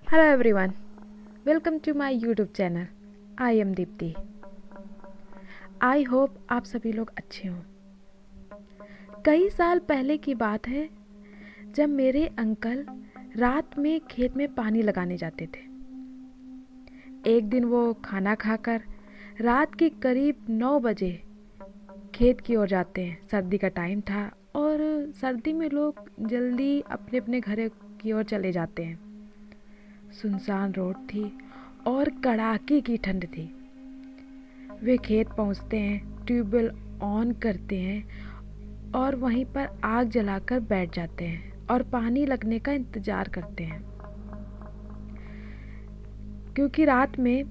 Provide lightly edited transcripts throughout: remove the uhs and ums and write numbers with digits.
Hello everyone, welcome to my YouTube channel. I am Deepti. I hope आप सभी लोग अच्छे हों। कई साल पहले की बात है जब मेरे अंकल रात में खेत में पानी लगाने जाते थे। एक दिन वो खाना खाकर रात के करीब 9 बजे खेत की ओर जाते हैं। सर्दी का टाइम था और सर्दी में लोग जल्दी अपने अपने घर की ओर चले जाते हैं। सुनसान रोड थी और कड़ाके की ठंड थी। वे खेत पहुंचते हैं, ट्यूबवेल ऑन करते हैं और वहीं पर आग जलाकर बैठ जाते हैं और पानी लगने का इंतज़ार करते हैं। क्योंकि रात में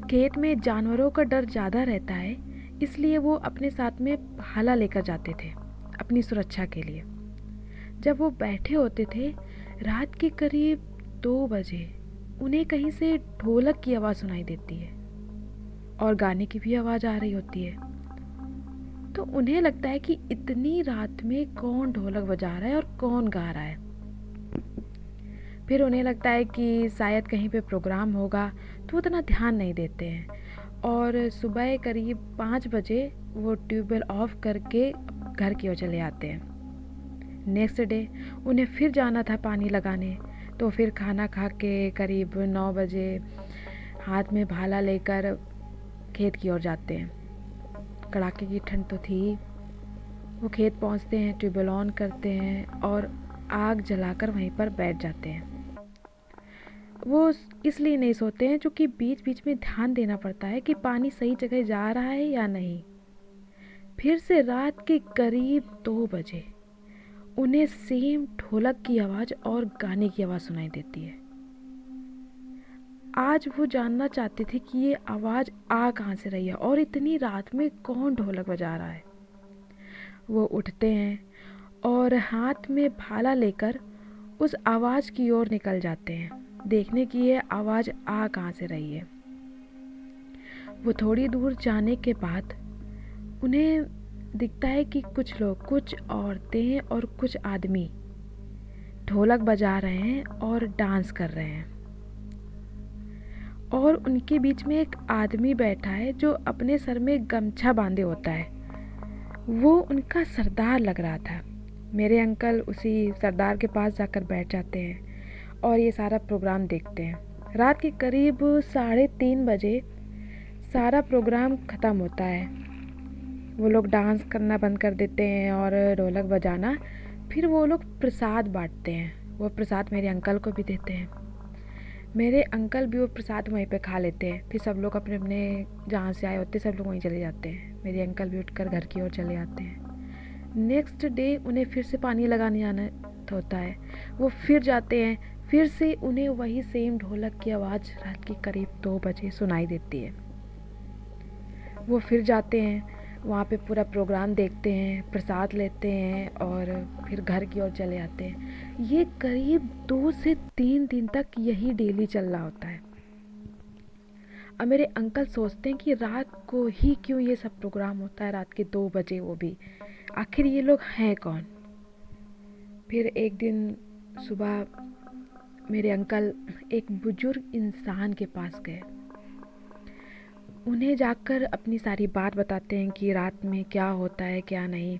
खेत में जानवरों का डर ज़्यादा रहता है, इसलिए वो अपने साथ में भाला लेकर जाते थे अपनी सुरक्षा के लिए। जब वो बैठे होते थे, रात के करीब 2 बजे उन्हें कहीं से ढोलक की आवाज़ सुनाई देती है और गाने की भी आवाज़ आ रही होती है। तो उन्हें लगता है कि इतनी रात में कौन ढोलक बजा रहा है और कौन गा रहा है। फिर उन्हें लगता है कि शायद कहीं पे प्रोग्राम होगा, तो उतना ध्यान नहीं देते हैं और सुबह करीब 5 बजे वो ट्यूबवेल ऑफ करके घर की ओर चले आते हैं। नेक्स्ट डे उन्हें फिर जाना था पानी लगाने, तो फिर खाना खा के करीब 9 बजे हाथ में भाला लेकर खेत की ओर जाते हैं। कड़ाके की ठंड तो थी। वो खेत पहुंचते हैं, ट्यूबवेल ऑन करते हैं और आग जलाकर वहीं पर बैठ जाते हैं। वो इसलिए नहीं सोते हैं क्योंकि बीच बीच में ध्यान देना पड़ता है कि पानी सही जगह जा रहा है या नहीं। फिर से रात के करीब 2 बजे उन्हें सेम ढोलक की आवाज़ और गाने की आवाज़ सुनाई देती है। आज वो जानना चाहते थे कि ये आवाज़ आ कहाँ से रही है और इतनी रात में कौन ढोलक बजा रहा है। वो उठते हैं और हाथ में भाला लेकर उस आवाज़ की ओर निकल जाते हैं, देखने की ये आवाज़ आ कहाँ से रही है। वो थोड़ी दूर जाने के बाद उन्हें दिखता है कि कुछ लोग, कुछ औरतें और कुछ आदमी ढोलक बजा रहे हैं और डांस कर रहे हैं। और उनके बीच में एक आदमी बैठा है जो अपने सर में गमछा बांधे होता है। वो उनका सरदार लग रहा था। मेरे अंकल उसी सरदार के पास जाकर बैठ जाते हैं और ये सारा प्रोग्राम देखते हैं। रात के करीब 3:30 बजे सारा प्रोग्राम ख़त्म होता है। वो लोग डांस करना बंद कर देते हैं और ढोलक बजाना। फिर वो लोग प्रसाद बांटते हैं। वो प्रसाद मेरे अंकल को भी देते हैं। मेरे अंकल भी वो प्रसाद वहीं पे खा लेते हैं। फिर सब लोग अपने अपने जहाँ से आए होते हैं, सब लोग वहीं चले जाते हैं। मेरे अंकल भी उठकर घर की ओर चले आते हैं। नेक्स्ट डे उन्हें फिर से पानी लगाने जाना होता है। वो फिर जाते हैं। फिर से उन्हें वही सेम ढोलक की आवाज़ रात के करीब 2 बजे सुनाई देती है। वो फिर जाते हैं, वहाँ पे पूरा प्रोग्राम देखते हैं, प्रसाद लेते हैं और फिर घर की ओर चले आते हैं। ये करीब 2 से 3 दिन तक यही डेली चल रहा होता है। अब मेरे अंकल सोचते हैं कि रात को ही क्यों ये सब प्रोग्राम होता है, रात के 2 बजे, वो भी आखिर ये लोग हैं कौन। फिर एक दिन सुबह मेरे अंकल एक बुजुर्ग इंसान के पास गए। उन्हें जाकर अपनी सारी बात बताते हैं कि रात में क्या होता है क्या नहीं।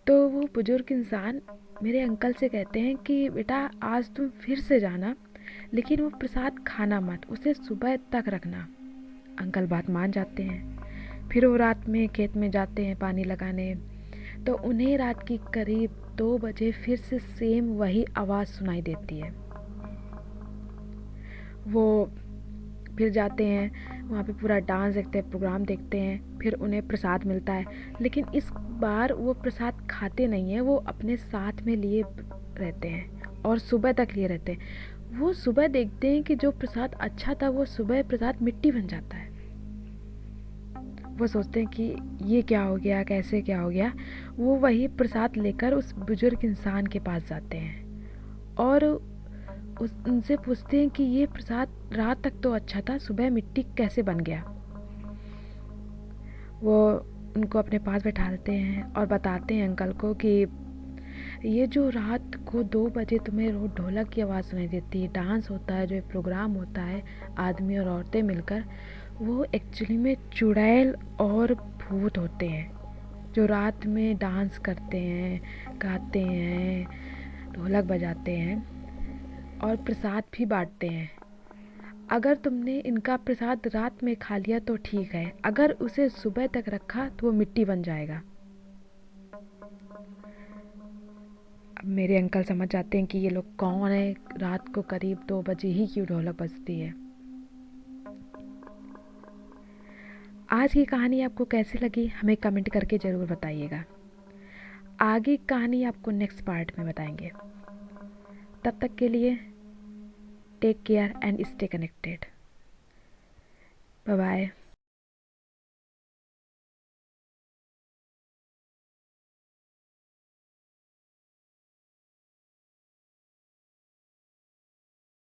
तो वो बुजुर्ग इंसान मेरे अंकल से कहते हैं कि बेटा, आज तुम फिर से जाना, लेकिन वो प्रसाद खाना मत, उसे सुबह तक रखना। अंकल बात मान जाते हैं। फिर वो रात में खेत में जाते हैं पानी लगाने। तो उन्हें रात की करीब 2 बजे फिर से सेम वही आवाज़ सुनाई देती है। वो फिर जाते हैं, वहाँ पे पूरा डांस देखते हैं, प्रोग्राम देखते हैं। फिर उन्हें प्रसाद मिलता है, लेकिन इस बार वो प्रसाद खाते नहीं हैं। वो अपने साथ में लिए रहते हैं और सुबह तक लिए रहते हैं। वो सुबह देखते हैं कि जो प्रसाद अच्छा था, वो सुबह प्रसाद मिट्टी बन जाता है। वो सोचते हैं कि ये क्या हो गया, कैसे क्या हो गया। वो वही प्रसाद लेकर उस बुजुर्ग इंसान के पास जाते हैं और उनसे पूछते हैं कि ये प्रसाद रात तक तो अच्छा था, सुबह मिट्टी कैसे बन गया। वो उनको अपने पास बैठाते हैं और बताते हैं अंकल को कि ये जो रात को 2 बजे तुम्हें रोज ढोलक की आवाज़ सुनाई देती है, डांस होता है, जो प्रोग्राम होता है आदमी और औरतें मिलकर, वो एक्चुअली में चुड़ैल और भूत होते हैं जो रात में डांस करते हैं, गाते हैं, ढोलक बजाते हैं और प्रसाद भी बांटते हैं। अगर तुमने इनका प्रसाद रात में खा लिया तो ठीक है, अगर उसे सुबह तक रखा तो वो मिट्टी बन जाएगा। अब मेरे अंकल समझ जाते हैं कि ये लोग कौन है, रात को करीब 2 बजे ही क्यों ढोलक बजती है। आज की कहानी आपको कैसी लगी हमें कमेंट करके ज़रूर बताइएगा। आगे कहानी आपको नेक्स्ट पार्ट में बताएंगे। तब तक के लिए take care and stay connected. Bye bye.